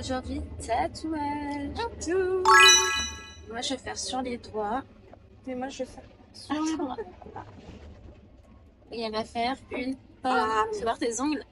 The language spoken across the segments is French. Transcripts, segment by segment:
Aujourd'hui, tatouage. Tatou. Moi, je vais faire sur les doigts. Et moi je fais Sur les bras. Et elle va faire une pomme. Tu vas voir tes ongles.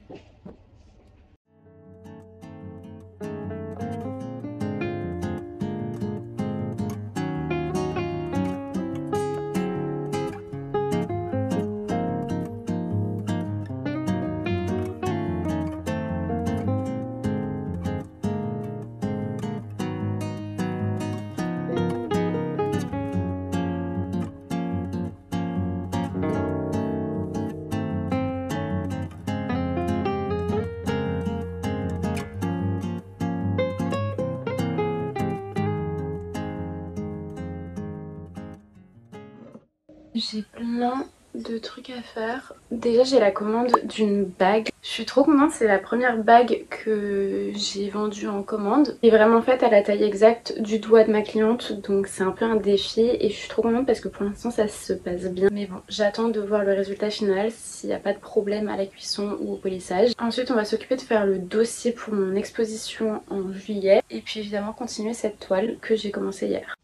J'ai plein de trucs à faire. Déjà j'ai la commande d'une bague. Je suis trop contente, c'est la première bague que j'ai vendue en commande. Elle est vraiment faite à la taille exacte du doigt de ma cliente, donc c'est un peu un défi et je suis trop contente parce que pour l'instant ça se passe bien. Mais bon, j'attends de voir le résultat final, s'il n'y a pas de problème à la cuisson ou au polissage. Ensuite on va s'occuper de faire le dossier pour mon exposition en juillet et puis évidemment continuer cette toile que j'ai commencé hier.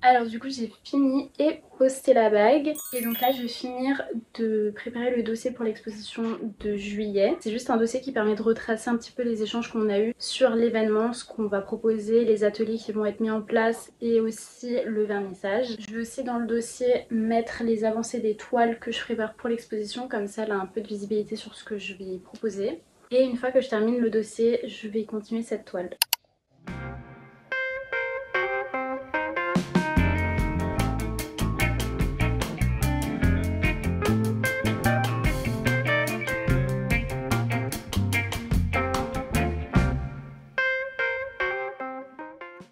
Alors du coup j'ai fini et posté la bague et donc là je vais finir de préparer le dossier pour l'exposition de juillet. C'est juste un dossier qui permet de retracer un petit peu les échanges qu'on a eu sur l'événement, ce qu'on va proposer, les ateliers qui vont être mis en place et aussi le vernissage. Je vais aussi dans le dossier mettre les avancées des toiles que je prépare pour l'exposition, comme ça elle a un peu de visibilité sur ce que je vais proposer. Et une fois que je termine le dossier, je vais continuer cette toile.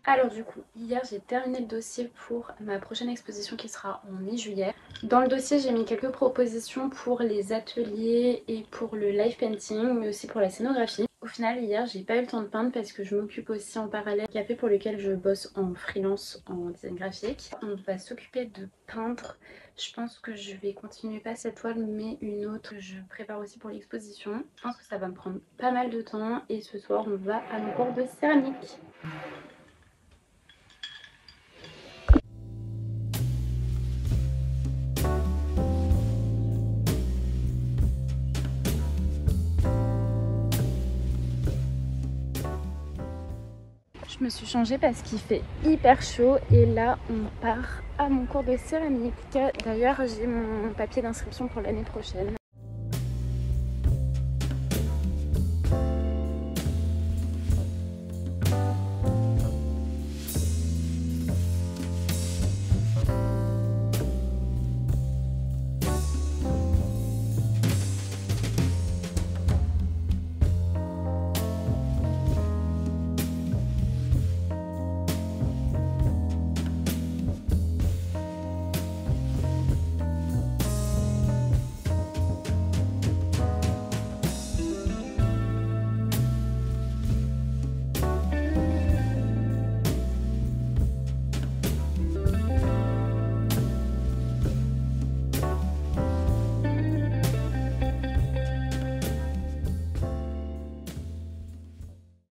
Alors du coup, hier j'ai terminé le dossier pour ma prochaine exposition qui sera en mi-juillet. Dans le dossier j'ai mis quelques propositions pour les ateliers et pour le live painting, mais aussi pour la scénographie. Au final hier j'ai pas eu le temps de peindre parce que je m'occupe aussi en parallèle du café pour lequel je bosse en freelance en design graphique. On va s'occuper de peindre. Je pense que je vais continuer pas cette toile mais une autre que je prépare aussi pour l'exposition. Je pense que ça va me prendre pas mal de temps et ce soir on va à mon cours de céramique. Je me suis changée parce qu'il fait hyper chaud et là on part à mon cours de céramique. D'ailleurs j'ai mon papier d'inscription pour l'année prochaine.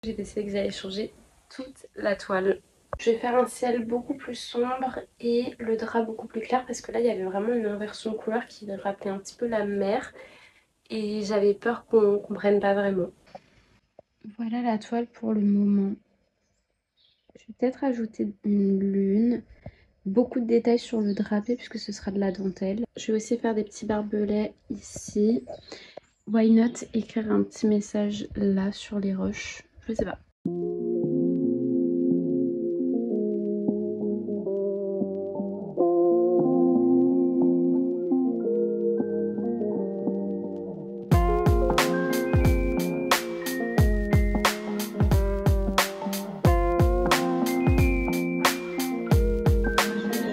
J'ai décidé que j'allais changer toute la toile. Je vais faire un ciel beaucoup plus sombre et le drap beaucoup plus clair parce que là il y avait vraiment une inversion de couleur qui rappelait un petit peu la mer et j'avais peur qu'on comprenne pas vraiment. Voilà la toile pour le moment. Je vais peut-être ajouter une lune, beaucoup de détails sur le drapé puisque ce sera de la dentelle. Je vais aussi faire des petits barbelés ici. Why not écrire un petit message là sur les roches, je sais pas.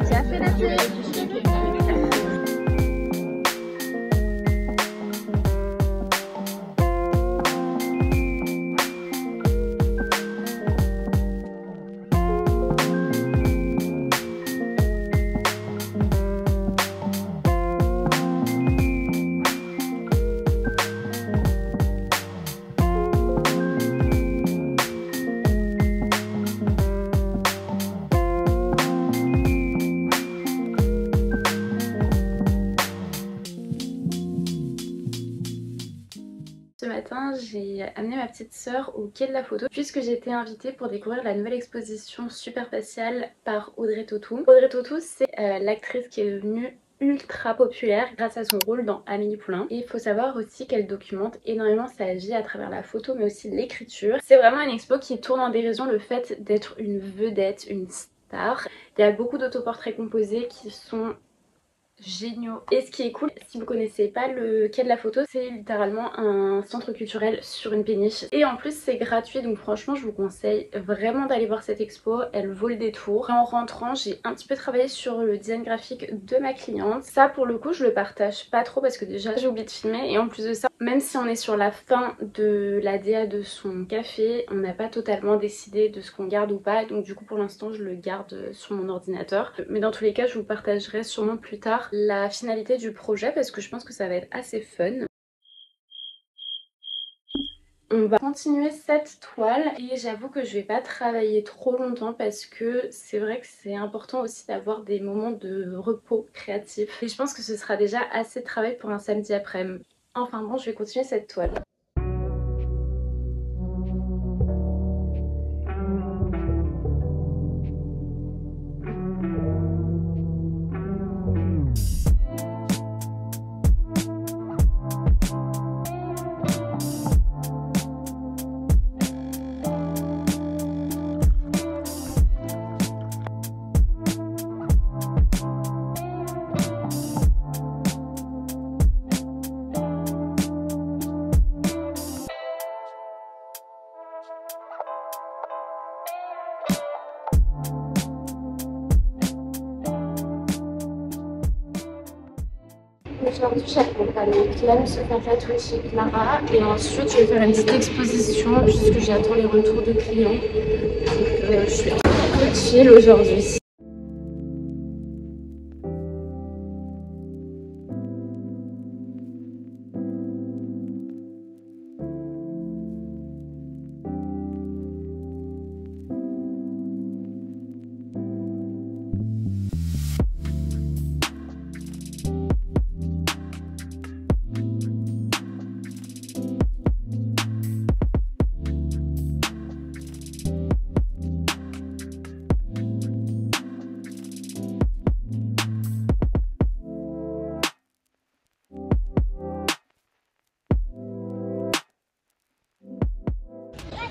Tu as fait la Ce matin, j'ai amené ma petite sœur au quai de la photo puisque j'ai été invitée pour découvrir la nouvelle exposition Super Facial par Audrey Tautou. Audrey Tautou, c'est l'actrice qui est devenue ultra populaire grâce à son rôle dans Amélie Poulain. Et il faut savoir aussi qu'elle documente énormément sa vie à travers la photo mais aussi l'écriture. C'est vraiment une expo qui tourne en dérision le fait d'être une vedette, une star. Il y a beaucoup d'autoportraits composés qui sont géniaux. Et ce qui est cool, si vous connaissez pas le quai de la photo, c'est littéralement un centre culturel sur une péniche. Et en plus c'est gratuit, donc franchement je vous conseille vraiment d'aller voir cette expo, elle vaut le détour. Et en rentrant, j'ai un petit peu travaillé sur le design graphique de ma cliente. Ça pour le coup je le partage pas trop parce que déjà j'ai oublié de filmer, et en plus de ça, même si on est sur la fin de la DA de son café, on n'a pas totalement décidé de ce qu'on garde ou pas, donc du coup pour l'instant je le garde sur mon ordinateur. Mais dans tous les cas je vous partagerai sûrement plus tard la finalité du projet parce que je pense que ça va être assez fun. On va continuer cette toile et j'avoue que je vais pas travailler trop longtemps parce que c'est vrai que c'est important aussi d'avoir des moments de repos créatif. Et je pense que ce sera déjà assez de travail pour un samedi après-midi. Enfin bon, je vais continuer cette toile. Aujourd'hui j'accompagne Clem se faire tatouer chez Clara et ensuite je vais faire une petite exposition puisque j'attends les retours de clients. Donc je suis un peu chill aujourd'hui.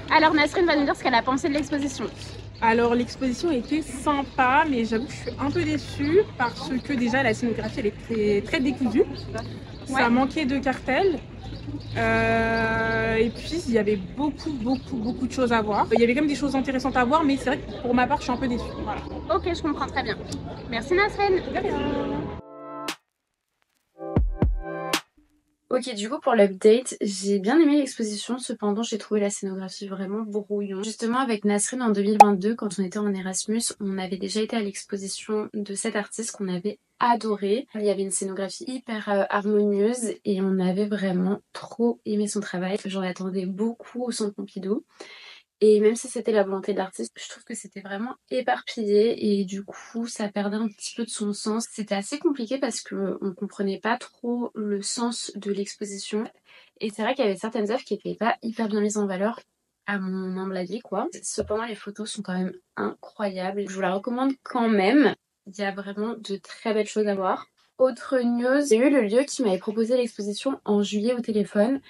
Alors Nasrine va nous dire ce qu'elle a pensé de l'exposition. Alors l'exposition était sympa, mais j'avoue que je suis un peu déçue parce que déjà la scénographie elle est très décousue. Ouais. Ça manquait de cartels. Et puis il y avait beaucoup de choses à voir. Il y avait quand même des choses intéressantes à voir, mais c'est vrai que pour ma part je suis un peu déçue. Voilà. Ok, je comprends très bien. Merci Nasrine. De rien. Ok, du coup pour l'update, j'ai bien aimé l'exposition, cependant j'ai trouvé la scénographie vraiment brouillon. Justement avec Nasrine en 2022, quand on était en Erasmus, on avait déjà été à l'exposition de cet artiste qu'on avait adoré. Il y avait une scénographie hyper harmonieuse et on avait vraiment trop aimé son travail. J'en attendais beaucoup au Centre Pompidou. Et même si c'était la volonté de l'artiste, je trouve que c'était vraiment éparpillé et du coup ça perdait un petit peu de son sens. C'était assez compliqué parce qu'on comprenait pas trop le sens de l'exposition. Et c'est vrai qu'il y avait certaines œuvres qui étaient pas hyper bien mises en valeur, à mon humble avis quoi. Cependant les photos sont quand même incroyables. Je vous la recommande quand même. Il y a vraiment de très belles choses à voir. Autre news, j'ai eu le lieu qui m'avait proposé l'exposition en juillet au téléphone.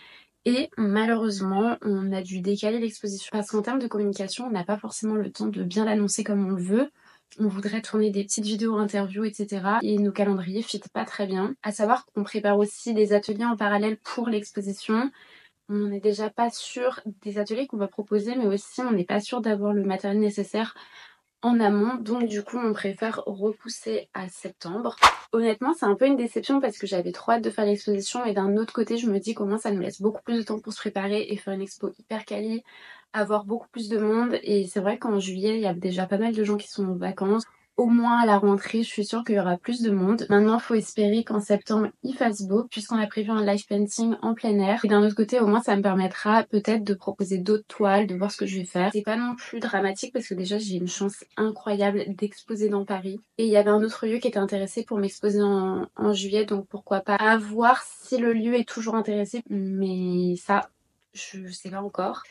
Et malheureusement, on a dû décaler l'exposition parce qu'en termes de communication, on n'a pas forcément le temps de bien l'annoncer comme on le veut. On voudrait tourner des petites vidéos, interviews, etc. Et nos calendriers fitent pas très bien. À savoir qu'on prépare aussi des ateliers en parallèle pour l'exposition. On n'est déjà pas sûr des ateliers qu'on va proposer, mais aussi on n'est pas sûr d'avoir le matériel nécessaire en amont, donc du coup on préfère repousser à septembre. Honnêtement c'est un peu une déception parce que j'avais trop hâte de faire l'exposition et d'un autre côté je me dis comment ça nous laisse beaucoup plus de temps pour se préparer et faire une expo hyper quali, avoir beaucoup plus de monde. Et c'est vrai qu'en juillet il y a déjà pas mal de gens qui sont en vacances. au moins à la rentrée, je suis sûre qu'il y aura plus de monde. Maintenant, il faut espérer qu'en septembre, il fasse beau, puisqu'on a prévu un live painting en plein air. Et d'un autre côté, au moins, ça me permettra peut-être de proposer d'autres toiles, de voir ce que je vais faire. C'est pas non plus dramatique, parce que déjà, j'ai une chance incroyable d'exposer dans Paris. Et il y avait un autre lieu qui était intéressé pour m'exposer en juillet, donc pourquoi pas. À voir si le lieu est toujours intéressé, mais ça, je sais pas encore.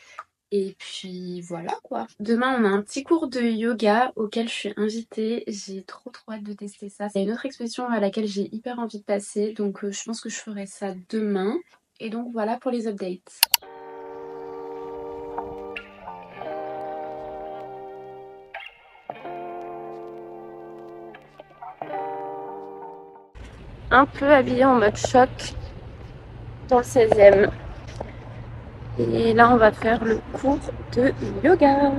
Et puis voilà quoi. Demain on a un petit cours de yoga auquel je suis invitée. J'ai trop hâte de tester ça. Il y a une autre exposition à laquelle j'ai hyper envie de passer. Donc je pense que je ferai ça demain. Et donc voilà pour les updates. Un peu habillée en mode choc dans le 16e. Et là on va faire le cours de yoga.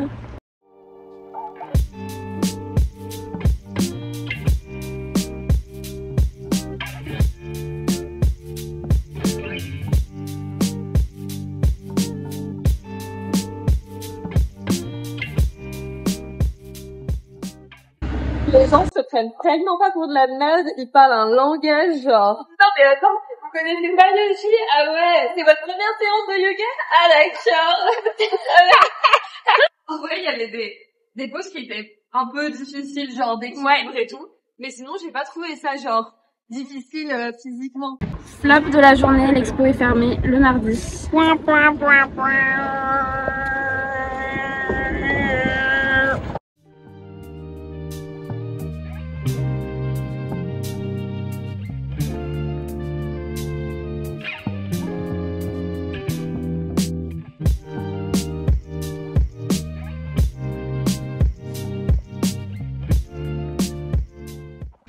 Les gens se prennent tellement pas pour de la merde, ils parlent un langage genre... Non mais attends, vous connaissez pas Yoshi? Ah ouais, c'est votre première séance de yoga? Ah d'accord. En vrai, il y avait des poses qui étaient un peu difficiles, genre d'équilibre et tout. Mais sinon, j'ai pas trouvé ça genre difficile physiquement. Flop de la journée, l'expo est fermée le mardi.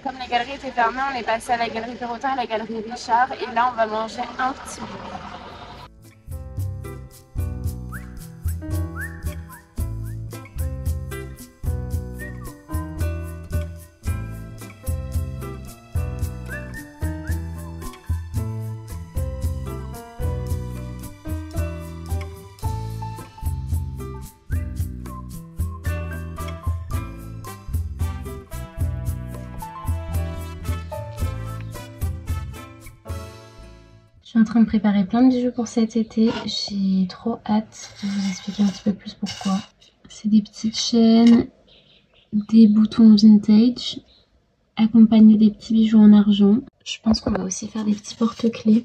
Comme la galerie était fermée, on est passé à la galerie Perrotin et à la galerie Richard. Et là, on va manger un petit bout. Je suis en train de préparer plein de bijoux pour cet été. J'ai trop hâte de vous expliquer un petit peu plus pourquoi. C'est des petites chaînes, des boutons vintage, accompagnés des petits bijoux en argent. Je pense qu'on va aussi faire des petits porte-clés.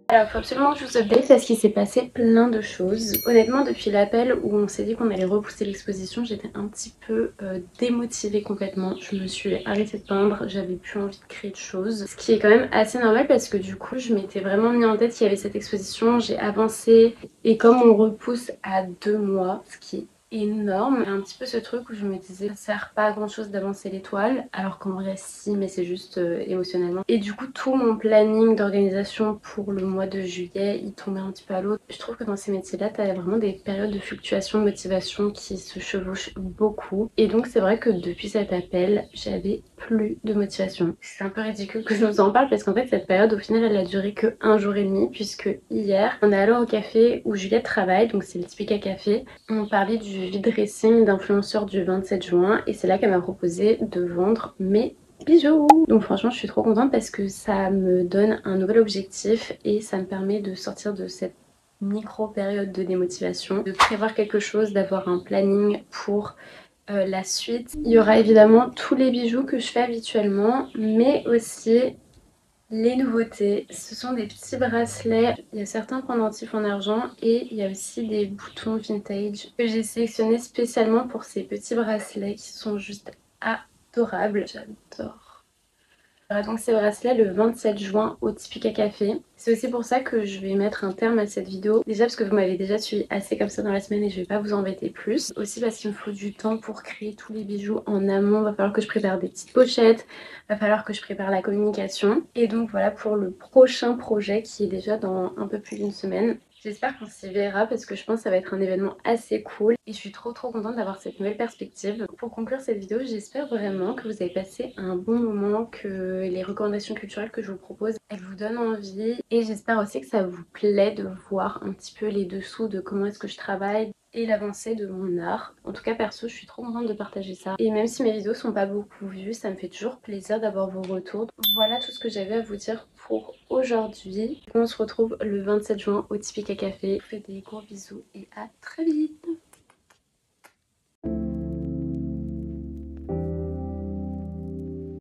Alors, il faut absolument que je vous update parce qu'il s'est passé plein de choses. Honnêtement, depuis l'appel où on s'est dit qu'on allait repousser l'exposition, j'étais un petit peu démotivée complètement. Je me suis arrêtée de peindre, j'avais plus envie de créer de choses. Ce qui est quand même assez normal parce que du coup, je m'étais vraiment mis en tête qu'il y avait cette exposition, j'ai avancé. Et comme on repousse à 2 mois, ce qui est énorme, un petit peu ce truc où je me disais ça sert pas à grand chose d'avancer les toiles, alors qu'en vrai si, mais c'est juste émotionnellement. Et du coup tout mon planning d'organisation pour le mois de juillet il tombait un petit peu à l'eau. Je trouve que dans ces métiers là t'as vraiment des périodes de fluctuation de motivation qui se chevauchent beaucoup, et donc c'est vrai que depuis cet appel j'avais plus de motivation. C'est un peu ridicule que je vous en parle parce qu'en fait cette période au final elle a duré que 1 jour et demi, puisque hier on est allé au café où Juliette travaille, donc c'est le Typica Café. On parlait du vide dressing d'influenceurs du 27 juin et c'est là qu'elle m'a proposé de vendre mes bijoux. Donc franchement je suis trop contente parce que ça me donne un nouvel objectif et ça me permet de sortir de cette micro période de démotivation, de prévoir quelque chose, d'avoir un planning pour la suite. Il y aura évidemment tous les bijoux que je fais habituellement, mais aussi les nouveautés. Ce sont des petits bracelets, il y a certains pendentifs en argent et il y a aussi des boutons vintage que j'ai sélectionnés spécialement pour ces petits bracelets qui sont juste adorables. J'adore. Voilà donc ces bracelets le 27 juin au Typica Café. C'est aussi pour ça que je vais mettre un terme à cette vidéo. Déjà parce que vous m'avez déjà suivi assez comme ça dans la semaine et je vais pas vous embêter plus. Aussi parce qu'il me faut du temps pour créer tous les bijoux en amont. Va falloir que je prépare des petites pochettes. Va falloir que je prépare la communication. Et donc voilà pour le prochain projet qui est déjà dans un peu plus d'une semaine. J'espère qu'on s'y verra parce que je pense que ça va être un événement assez cool et je suis trop contente d'avoir cette nouvelle perspective. Pour conclure cette vidéo, j'espère vraiment que vous avez passé un bon moment, que les recommandations culturelles que je vous propose, elles vous donnent envie et j'espère aussi que ça vous plaît de voir un petit peu les dessous de comment est-ce que je travaille et l'avancée de mon art. En tout cas perso, je suis trop contente de partager ça. Et même si mes vidéos sont pas beaucoup vues, ça me fait toujours plaisir d'avoir vos retours. Voilà tout ce que j'avais à vous dire pour aujourd'hui. On se retrouve le 27 juin au Tipeee Café. Je vous fais des gros bisous et à très vite.